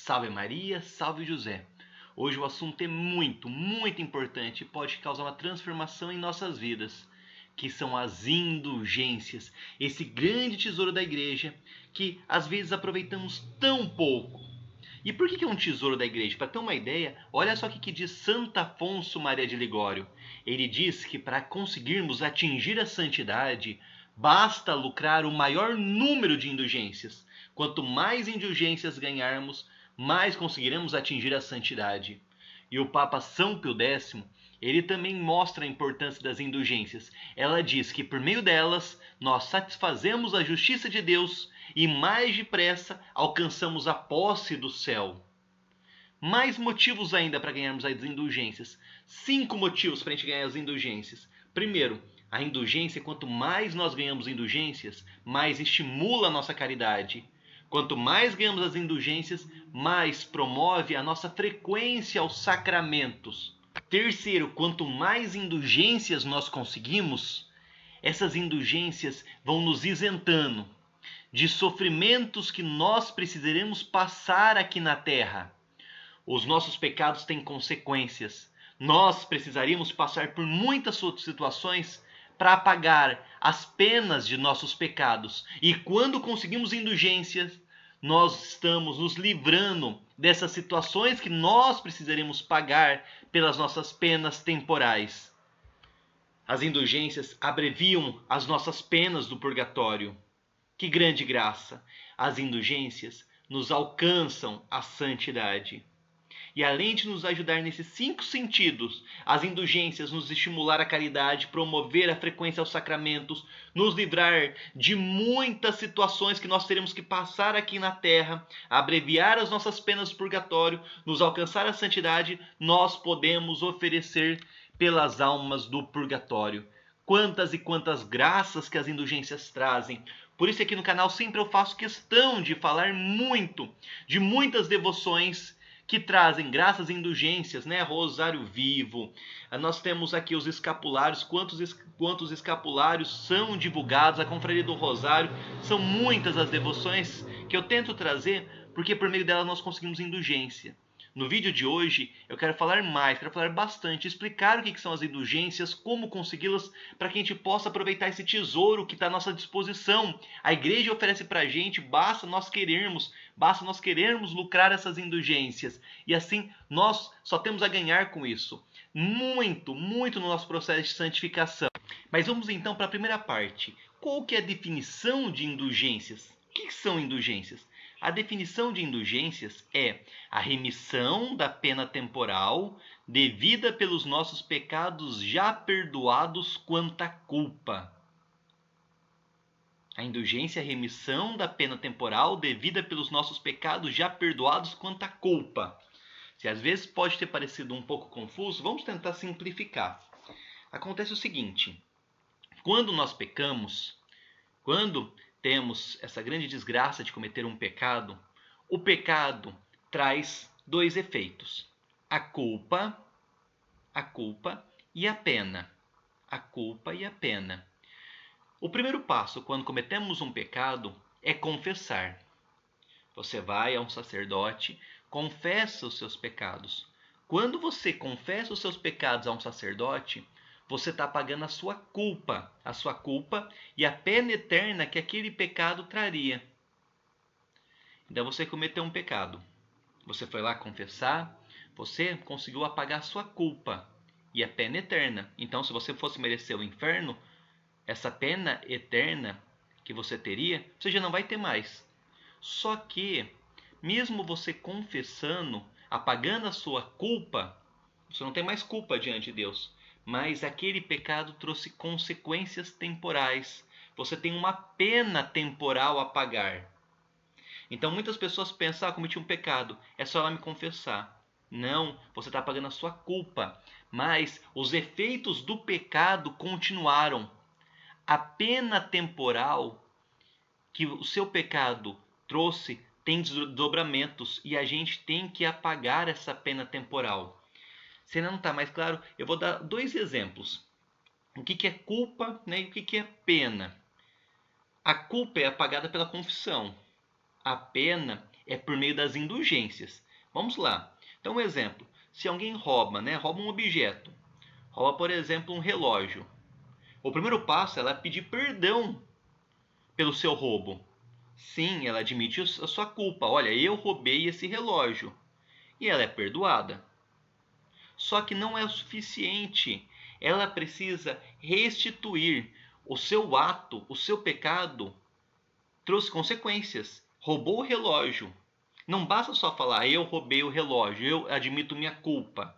Salve Maria, salve José. Hoje o assunto é muito importante e pode causar uma transformação em nossas vidas, que são as indulgências, esse grande tesouro da igreja que às vezes aproveitamos tão pouco. E por que é um tesouro da igreja? Para ter uma ideia, olha só o que diz Santo Afonso Maria de Ligório. Ele diz que para conseguirmos atingir a santidade, basta lucrar o maior número de indulgências. Quanto mais indulgências ganharmos, mais conseguiremos atingir a santidade. E o Papa São Pio X, ele também mostra a importância das indulgências. Ela diz que por meio delas, nós satisfazemos a justiça de Deus e mais depressa alcançamos a posse do céu. Mais motivos ainda para ganharmos as indulgências. 5 motivos para a gente ganhar as indulgências. Primeiro, a indulgência, quanto mais nós ganhamos indulgências, mais estimula a nossa caridade. Quanto mais ganhamos as indulgências, mais promove a nossa frequência aos sacramentos. Terceiro, quanto mais indulgências nós conseguimos, essas indulgências vão nos isentando de sofrimentos que nós precisaremos passar aqui na terra. Os nossos pecados têm consequências. Nós precisaríamos passar por muitas situações para apagar as penas de nossos pecados. E quando conseguimos indulgências, nós estamos nos livrando dessas situações que nós precisaremos pagar pelas nossas penas temporais. As indulgências abreviam as nossas penas do purgatório. Que grande graça! As indulgências nos alcançam a santidade. E além de nos ajudar nesses 5 sentidos, as indulgências nos estimular a caridade, promover a frequência aos sacramentos, nos livrar de muitas situações que nós teremos que passar aqui na terra, abreviar as nossas penas do purgatório, nos alcançar a santidade, nós podemos oferecer pelas almas do purgatório. Quantas e quantas graças que as indulgências trazem. Por isso aqui no canal sempre eu faço questão de falar muito de muitas devoções que trazem graças e indulgências, né? Rosário Vivo. Nós temos aqui os escapulários. Quantos escapulários são divulgados? A Confraria do Rosário. São muitas as devoções que eu tento trazer, porque por meio delas nós conseguimos indulgência. No vídeo de hoje eu quero falar mais, quero falar bastante, explicar o que são as indulgências, como consegui-las, para que a gente possa aproveitar esse tesouro que está à nossa disposição. A igreja oferece para a gente, basta nós querermos lucrar essas indulgências. E assim nós só temos a ganhar com isso. Muito no nosso processo de santificação. Mas vamos então para a primeira parte. Qual que é a definição de indulgências? O que são indulgências? A definição de indulgências é a remissão da pena temporal devida pelos nossos pecados já perdoados quanto à culpa. A indulgência é a remissão da pena temporal devida pelos nossos pecados já perdoados quanto à culpa. Se às vezes pode ter parecido um pouco confuso, vamos tentar simplificar. Acontece o seguinte: quando nós pecamos, quando temos essa grande desgraça de cometer um pecado, o pecado traz 2 efeitos: a culpa e a pena. A culpa e a pena. O primeiro passo quando cometemos um pecado é confessar. Você vai a um sacerdote, confessa os seus pecados. Quando você confessa os seus pecados a um sacerdote, você está pagando a sua culpa e a pena eterna que aquele pecado traria. Então você cometeu um pecado, você foi lá confessar, você conseguiu apagar a sua culpa e a pena eterna. Então se você fosse merecer o inferno, essa pena eterna que você teria, você já não vai ter mais. Só que, mesmo você confessando, apagando a sua culpa, você não tem mais culpa diante de Deus. Mas aquele pecado trouxe consequências temporais. Você tem uma pena temporal a pagar. Então muitas pessoas pensam, cometi um pecado, é só ela me confessar. Não, você está pagando a sua culpa. Mas os efeitos do pecado continuaram. A pena temporal que o seu pecado trouxe tem desdobramentos e a gente tem que apagar essa pena temporal. Se ainda não está mais claro, eu vou dar 2 exemplos. O que é culpa, né, e o que é pena. A culpa é apagada pela confissão. A pena é por meio das indulgências. Vamos lá. Então, um exemplo. Se alguém rouba, rouba um objeto, rouba, por exemplo, um relógio. O primeiro passo é ela pedir perdão pelo seu roubo. Sim, ela admite a sua culpa. Olha, eu roubei esse relógio. E ela é perdoada. Só que não é o suficiente. Ela precisa restituir o seu ato, o seu pecado trouxe consequências. Roubou o relógio. Não basta só falar, eu roubei o relógio, eu admito minha culpa.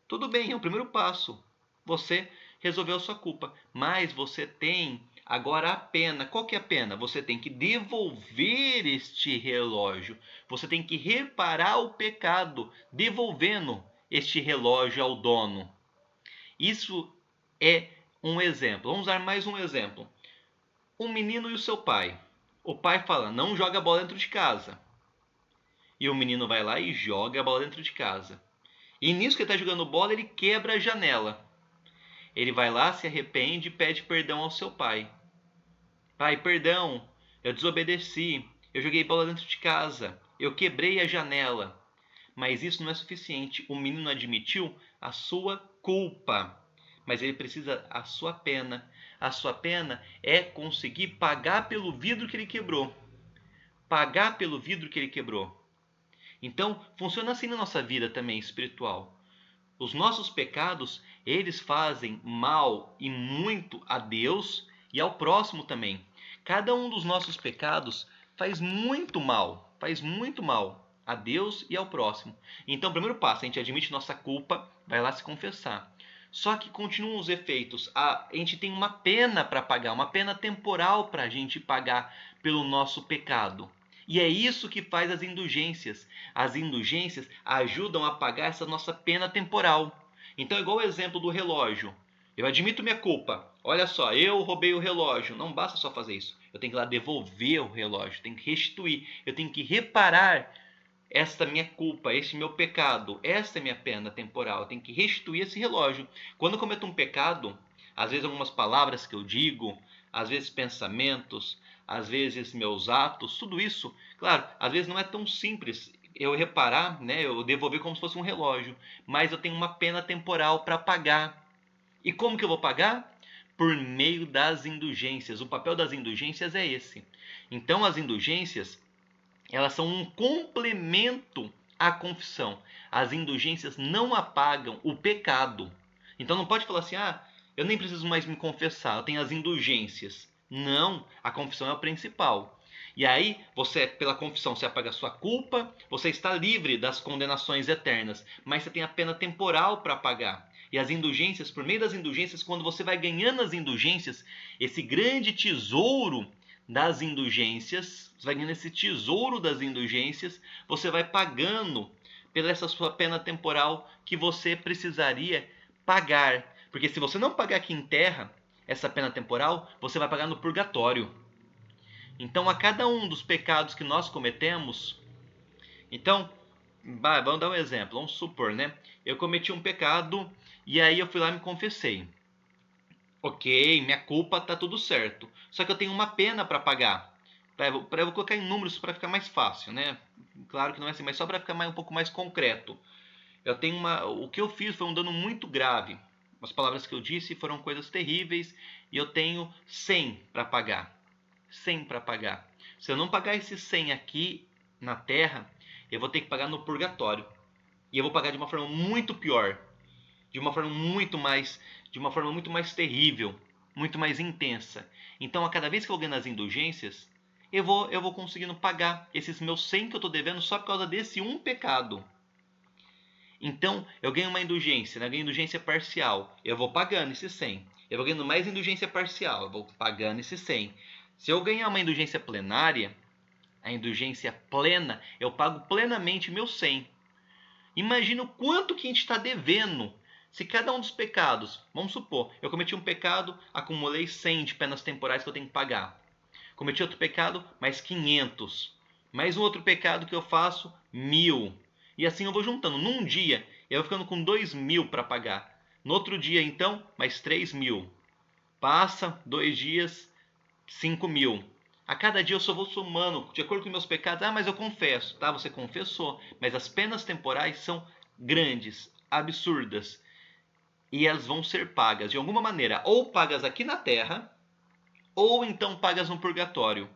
Tudo bem, é o primeiro passo. Você resolveu a sua culpa. Mas você tem agora a pena. Qual que é a pena? Você tem que devolver este relógio. Você tem que reparar o pecado, devolvendo este relógio ao dono. Isso é um exemplo. Vamos usar mais um exemplo. Um menino e o seu pai. O pai fala, não joga a bola dentro de casa. E o menino vai lá e joga a bola dentro de casa. E nisso que ele está jogando bola, ele quebra a janela. Ele vai lá, se arrepende e pede perdão ao seu pai. Pai, perdão, eu desobedeci, eu joguei bola dentro de casa, eu quebrei a janela. Mas isso não é suficiente. O menino admitiu a sua culpa. Mas ele precisa a sua pena. A sua pena é conseguir pagar pelo vidro que ele quebrou. Pagar pelo vidro que ele quebrou. Então, funciona assim na nossa vida também espiritual. Os nossos pecados, eles fazem mal e muito a Deus e ao próximo também. Cada um dos nossos pecados faz muito mal a Deus e ao próximo. Então, o primeiro passo, a gente admite nossa culpa, vai lá se confessar. Só que continuam os efeitos. A gente tem uma pena para pagar, uma pena temporal para a gente pagar pelo nosso pecado. E é isso que faz as indulgências. As indulgências ajudam a pagar essa nossa pena temporal. Então, igual o exemplo do relógio. Eu admito minha culpa. Olha só, eu roubei o relógio. Não basta só fazer isso. Eu tenho que ir lá devolver o relógio. Tenho que restituir. Eu tenho que reparar esta minha culpa, este meu pecado. Esta é minha pena temporal. Eu tenho que restituir esse relógio. Quando eu cometo um pecado, às vezes algumas palavras que eu digo, às vezes pensamentos, às vezes meus atos, tudo isso, claro, às vezes não é tão simples eu reparar, eu devolver como se fosse um relógio, mas eu tenho uma pena temporal para pagar. E como que eu vou pagar? Por meio das indulgências. O papel das indulgências é esse. Então as indulgências, elas são um complemento à confissão. As indulgências não apagam o pecado. Então não pode falar assim, eu nem preciso mais me confessar, eu tenho as indulgências. Não, a confissão é o principal. E aí, você, pela confissão, você apaga a sua culpa, você está livre das condenações eternas, mas você tem a pena temporal para pagar. E as indulgências, por meio das indulgências, quando você vai ganhando as indulgências, esse grande tesouro das indulgências, você vai ganhando esse tesouro das indulgências, você vai pagando pela essa sua pena temporal que você precisaria pagar. Porque se você não pagar aqui em terra, essa pena temporal, você vai pagar no purgatório. Então, a cada um dos pecados que nós cometemos, então, vamos dar um exemplo, vamos supor, eu cometi um pecado e aí eu fui lá e me confessei. Ok, minha culpa, tá tudo certo. Só que eu tenho uma pena para pagar. Eu vou colocar em números para ficar mais fácil, Claro que não é assim, mas só para ficar um pouco mais concreto. O que eu fiz foi um dano muito grave. As palavras que eu disse foram coisas terríveis e eu tenho 100 para pagar. 100 para pagar. Se eu não pagar esses 100 aqui na terra, eu vou ter que pagar no purgatório. E eu vou pagar de uma forma muito pior, de uma forma muito mais terrível, muito mais intensa. Então, a cada vez que eu ganho as indulgências, eu vou conseguindo pagar esses meus 100 que eu estou devendo só por causa desse um pecado. Então, eu ganho uma indulgência, eu ganho indulgência parcial, eu vou pagando esses 100. Eu vou ganhando mais indulgência parcial, eu vou pagando esses 100. Se eu ganhar uma indulgência plenária, a indulgência plena, eu pago plenamente meus 100. Imagina o quanto que a gente está devendo. Se cada um dos pecados, vamos supor, eu cometi um pecado, acumulei 100 de penas temporais que eu tenho que pagar. Cometi outro pecado, mais 500. Mais um outro pecado que eu faço, 1000. E assim eu vou juntando. Num dia, eu vou ficando com 2000 para pagar. No outro dia, então, mais 3000. Passa 2 dias, 5000. A cada dia eu só vou somando, de acordo com meus pecados. Ah, mas eu confesso. Tá, você confessou. Mas as penas temporais são grandes, absurdas. E elas vão ser pagas de alguma maneira. Ou pagas aqui na terra, ou então pagas no purgatório.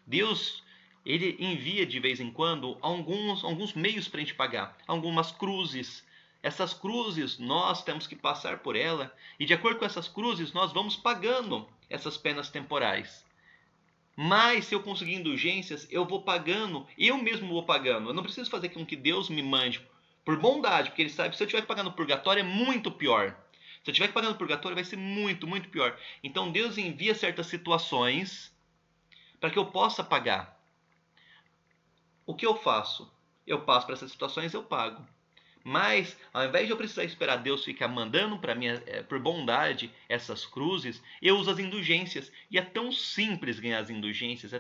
Deus, ele envia de vez em quando alguns meios para a gente pagar. Algumas cruzes. Essas cruzes, nós temos que passar por ela. E de acordo com essas cruzes, nós vamos pagando essas penas temporais. Mas se eu conseguir indulgências, eu vou pagando, eu mesmo vou pagando. Eu não preciso fazer com que Deus me mande por bondade, porque ele sabe que se eu tiver que pagar no purgatório é muito pior. Se eu tiver que pagar no purgatório vai ser muito, muito pior. Então Deus envia certas situações para que eu possa pagar. O que eu faço? Eu passo para essas situações, eu pago. Mas, ao invés de eu precisar esperar Deus ficar mandando para mim, por bondade, essas cruzes, eu uso as indulgências. E é tão simples ganhar as indulgências,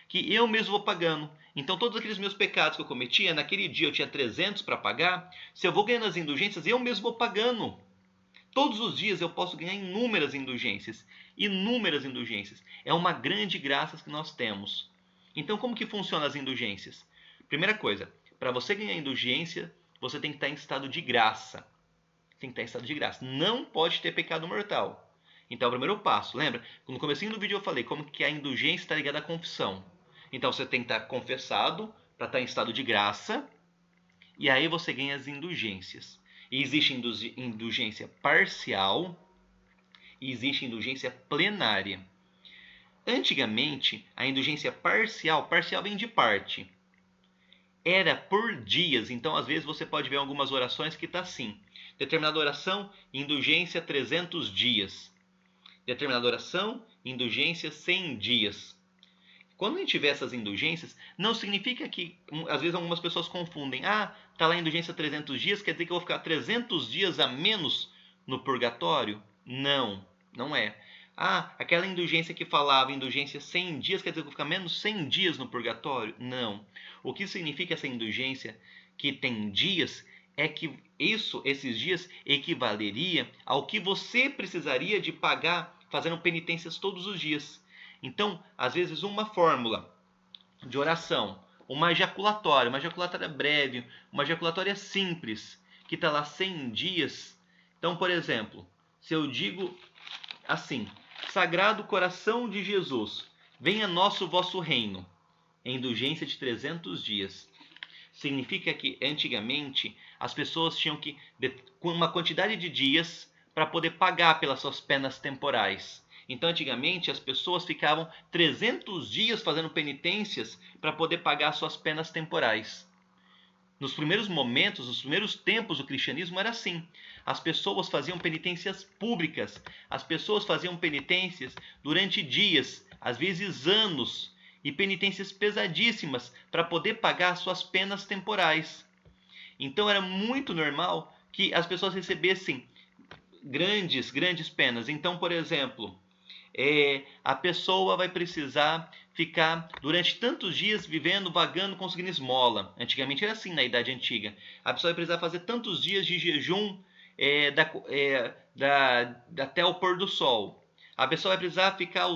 que eu mesmo vou pagando. Então, todos aqueles meus pecados que eu cometia, naquele dia eu tinha 300 para pagar, se eu vou ganhando as indulgências, eu mesmo vou pagando. Todos os dias eu posso ganhar inúmeras indulgências. Inúmeras indulgências. É uma grande graça que nós temos. Então, como que funcionam as indulgências? Primeira coisa, para você ganhar indulgência, você tem que estar em estado de graça. Tem que estar em estado de graça. Não pode ter pecado mortal. Então, o primeiro passo, lembra? No comecinho do vídeo eu falei como que a indulgência está ligada à confissão. Então, você tem que estar confessado para estar em estado de graça. E aí você ganha as indulgências. E existe indulgência parcial e existe indulgência plenária. Antigamente, a indulgência parcial vem de parte. Era por dias, então às vezes você pode ver algumas orações que está assim. Determinada oração, indulgência 300 dias. Determinada oração, indulgência 100 dias. Quando a gente vê essas indulgências, não significa que, às vezes algumas pessoas confundem. Ah, está lá a indulgência 300 dias, quer dizer que eu vou ficar 300 dias a menos no purgatório? Não, não é. Ah, aquela indulgência que falava indulgência 100 dias, quer dizer que eu vou ficar menos 100 dias no purgatório? Não. O que significa essa indulgência que tem dias é que esses dias equivaleria ao que você precisaria de pagar fazendo penitências todos os dias. Então, às vezes, uma fórmula de oração, uma ejaculatória breve, uma ejaculatória simples, que está lá 100 dias. Então, por exemplo, se eu digo assim, Sagrado Coração de Jesus, venha nosso vosso reino, em indulgência de 300 dias. Significa que, antigamente, as pessoas tinham que, com uma quantidade de dias, para poder pagar pelas suas penas temporais. Então, antigamente, as pessoas ficavam 300 dias fazendo penitências para poder pagar suas penas temporais. Nos primeiros momentos, nos primeiros tempos do cristianismo era assim. As pessoas faziam penitências públicas. As pessoas faziam penitências durante dias, às vezes anos, e penitências pesadíssimas para poder pagar suas penas temporais. Então era muito normal que as pessoas recebessem grandes penas. Então, por exemplo, a pessoa vai precisar ficar durante tantos dias vivendo, vagando, conseguindo esmola. Antigamente era assim na Idade Antiga. A pessoa vai precisar fazer tantos dias de jejum até o pôr do sol. A pessoa vai precisar ficar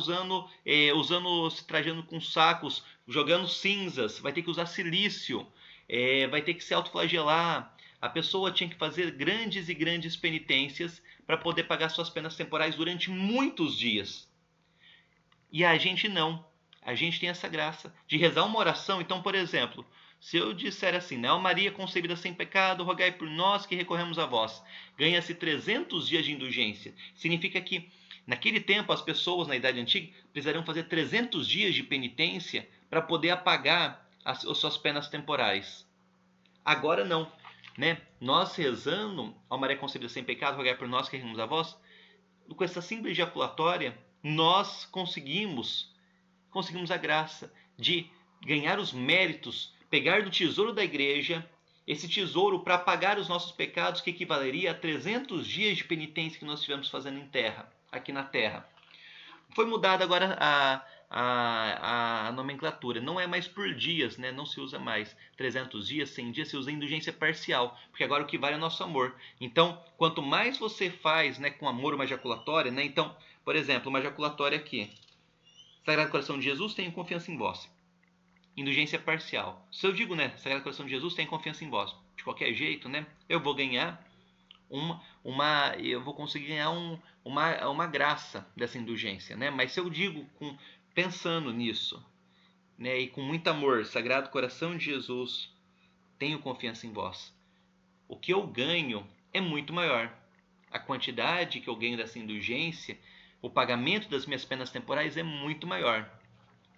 se trajando com sacos, jogando cinzas, vai ter que usar silício, vai ter que se autoflagelar. A pessoa tinha que fazer grandes e grandes penitências para poder pagar suas penas temporais durante muitos dias. E a gente não. A gente tem essa graça de rezar uma oração. Então, por exemplo, se eu disser assim, né, Maria concebida sem pecado, rogai por nós que recorremos a vós. Ganha-se 300 dias de indulgência. Significa que, naquele tempo, as pessoas na Idade Antiga precisariam fazer 300 dias de penitência para poder apagar as suas penas temporais. Agora não. Né? Nós rezando, ó Maria concebida sem pecado, rogai por nós que recorremos a vós, com essa simples ejaculatória, nós conseguimos a graça de ganhar os méritos, pegar do tesouro da igreja, esse tesouro para pagar os nossos pecados, que equivaleria a 300 dias de penitência que nós estivemos fazendo aqui na terra. Foi mudada agora a nomenclatura, não é mais por dias, né? Não se usa mais 300 dias, 100 dias, se usa indulgência parcial, porque agora o que vale é o nosso amor. Então, quanto mais você faz, né, com amor uma ejaculatória, né? Então, por exemplo, uma ejaculatória aqui, Sagrado Coração de Jesus, tenho confiança em vós. Indulgência parcial. Se eu digo, né, Sagrado Coração de Jesus, tenho confiança em vós. De qualquer jeito, né, eu vou ganhar eu vou conseguir ganhar uma graça dessa indulgência, né? Mas se eu digo pensando nisso, né, e com muito amor, Sagrado Coração de Jesus, tenho confiança em vós, o que eu ganho é muito maior. A quantidade que eu ganho dessa indulgência, o pagamento das minhas penas temporais é muito maior.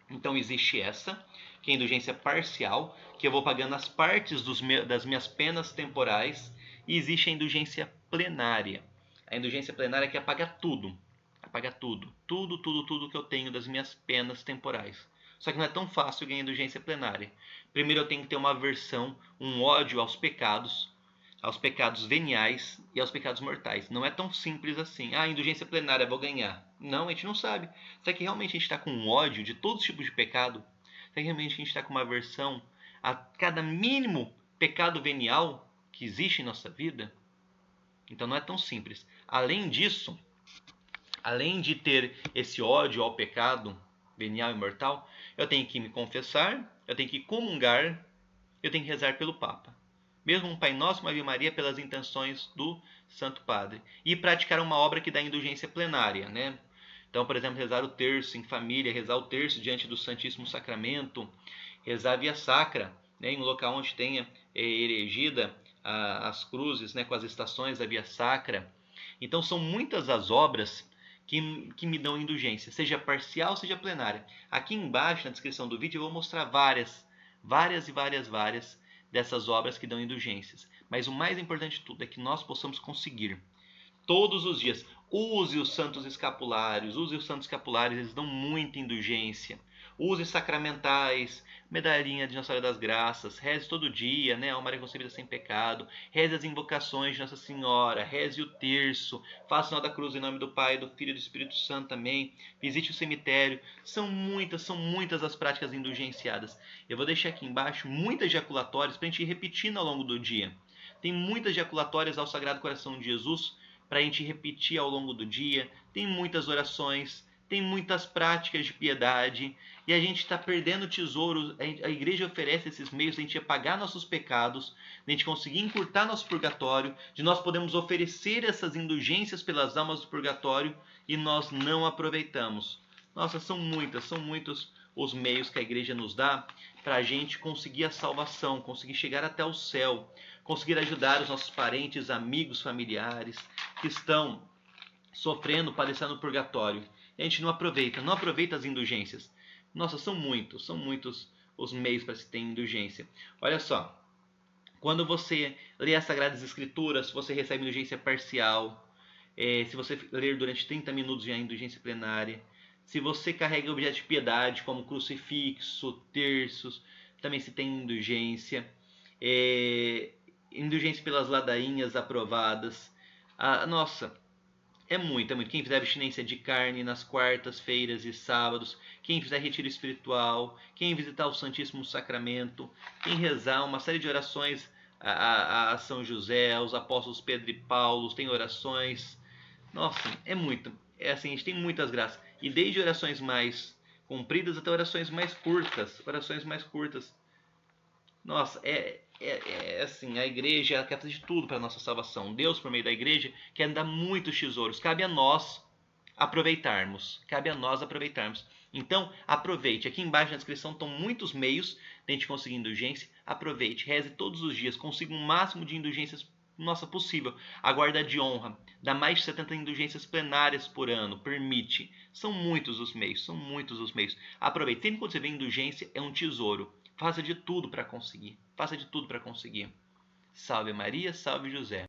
Então existe essa, que é a indulgência parcial, que eu vou pagando as partes das minhas penas temporais, e existe a indulgência plenária. A indulgência plenária que apaga tudo. Apaga tudo. Tudo que eu tenho das minhas penas temporais. Só que não é tão fácil ganhar indulgência plenária. Primeiro eu tenho que ter uma aversão, um ódio aos pecados veniais e aos pecados mortais. Não é tão simples assim. Ah, indulgência plenária, vou ganhar. Não, a gente não sabe. Será que realmente a gente está com ódio de todos os tipos de pecado? Será que realmente a gente está com uma aversão a cada mínimo pecado venial que existe em nossa vida? Então não é tão simples. Além disso, além de ter esse ódio ao pecado venial e mortal, eu tenho que me confessar, eu tenho que comungar, eu tenho que rezar pelo Papa. Mesmo um Pai Nosso, uma Ave Maria, pelas intenções do Santo Padre. E praticar uma obra que dá indulgência plenária, né? Então, por exemplo, rezar o terço em família, rezar o terço diante do Santíssimo Sacramento, rezar via sacra, né, em um local onde tenha erigida as cruzes, né, com as estações da via sacra. Então, são muitas as obras que me dão indulgência, seja parcial, seja plenária. Aqui embaixo, na descrição do vídeo, eu vou mostrar várias dessas obras que dão indulgências. Mas o mais importante de tudo é que nós possamos conseguir todos os dias. Use os santos escapulários, eles dão muita indulgência. Use sacramentais, medalhinha de Nossa Senhora das Graças, reze todo dia, né? Maria concebida sem pecado, reze as invocações de Nossa Senhora, reze o terço, faça o sinal da cruz em nome do Pai, do Filho e do Espírito Santo também, visite o cemitério. São muitas as práticas indulgenciadas. Eu vou deixar aqui embaixo muitas jaculatórias para a gente ir repetindo ao longo do dia. Tem muitas jaculatórias ao Sagrado Coração de Jesus para a gente repetir ao longo do dia. Tem muitas orações, tem muitas práticas de piedade, e a gente está perdendo tesouros. A igreja oferece esses meios de a gente apagar nossos pecados, de a gente conseguir encurtar nosso purgatório, de nós podemos oferecer essas indulgências pelas almas do purgatório, e nós não aproveitamos. Nossa, são muitos os meios que a igreja nos dá para a gente conseguir a salvação, conseguir chegar até o céu, conseguir ajudar os nossos parentes, amigos, familiares que estão sofrendo, padecendo no purgatório. E a gente não aproveita as indulgências. Nossa, são muitos os meios para se ter indulgência. Olha só, quando você lê as Sagradas Escrituras, você recebe indulgência parcial. Se você ler durante 30 minutos, já é indulgência plenária. Se você carrega objetos de piedade, como crucifixo, terços, também se tem indulgência. Indulgência pelas ladainhas aprovadas. Nossa, é muito. Quem fizer abstinência de carne nas quartas-feiras e sábados, quem fizer retiro espiritual, quem visitar o Santíssimo Sacramento, quem rezar uma série de orações a São José, aos apóstolos Pedro e Paulo, tem orações. Nossa, é muito. É assim, a gente tem muitas graças. E desde orações mais compridas até orações mais curtas. Nossa, assim, a igreja quer fazer de tudo para a nossa salvação. Deus, por meio da igreja, quer dar muitos tesouros. Cabe a nós aproveitarmos. Então, aproveite. Aqui embaixo na descrição estão muitos meios de a gente conseguir indulgência. Aproveite, reze todos os dias. Consiga um máximo de indulgências possível. A guarda de honra dá mais de 70 indulgências plenárias por ano. Permite. São muitos os meios. Aproveite. Sempre quando você vê indulgência, é um tesouro. Faça de tudo para conseguir. Salve Maria, salve José.